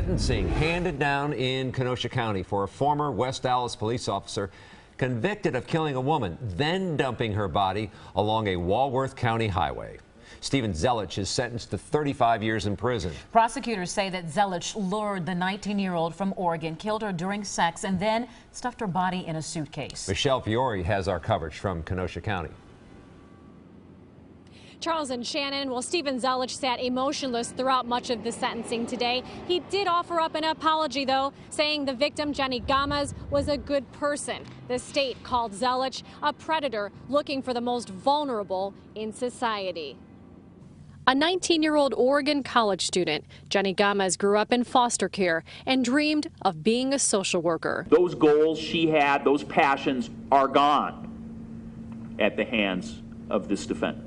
sentencing handed down in Kenosha County for a former West Allis police officer convicted of killing a woman, then dumping her body along a Walworth County highway. Steven Zelich is sentenced to 35 years in prison. Prosecutors say that Zelich lured the 19-year-old from Oregon, killed her during sex, and then stuffed her body in a suitcase. Michelle Fiore has our coverage from Kenosha County. Charles and Shannon, well, Steven Zelich sat emotionless throughout much of the sentencing today. He did offer up an apology, though, saying the victim, Jenny Gomez, was a good person. The state called Zelich a predator looking for the most vulnerable in society. A 19-year-old Oregon college student, Jenny Gomez grew up in foster care and dreamed of being a social worker. Those goals she had, those passions, are gone at the hands of this defendant.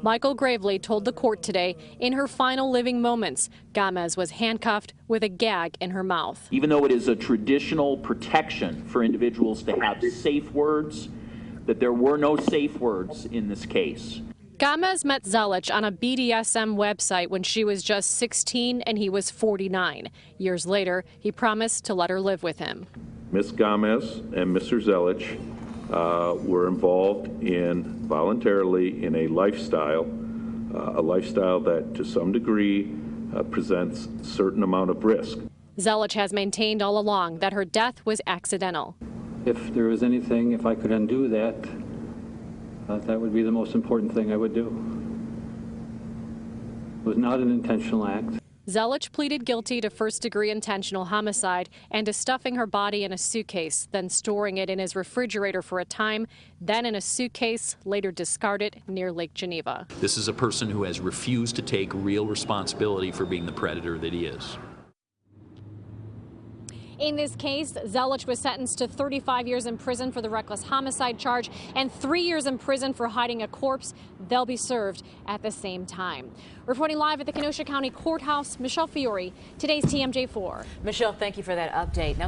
Michael Gravely told the court today in her final living moments, Gomez was handcuffed with a gag in her mouth. Even though it is a traditional protection for individuals to have safe words, that there were no safe words in this case. Gomez met Zelich on a BDSM website when she was just 16 and he was 49. Years later, he promised to let her live with him. Ms. Gomez and Mr. Zelich were involved voluntarily in a lifestyle that to some degree presents a certain amount of risk. Zelich has maintained all along that her death was accidental. If there was anything, if I could undo that, that would be the most important thing I would do. It was not an intentional act. Zelich pleaded guilty to first-degree intentional homicide and to stuffing her body in a suitcase, then storing it in his refrigerator for a time, then in a suitcase, later discarded near Lake Geneva. This is a person who has refused to take real responsibility for being the predator that he is. In this case, Zelich was sentenced to 35 years in prison for the reckless homicide charge and 3 years in prison for hiding a corpse. They'll be served at the same time. Reporting live at the Kenosha County Courthouse, Michelle Fiore, today's TMJ4. Michelle, thank you for that update. Now,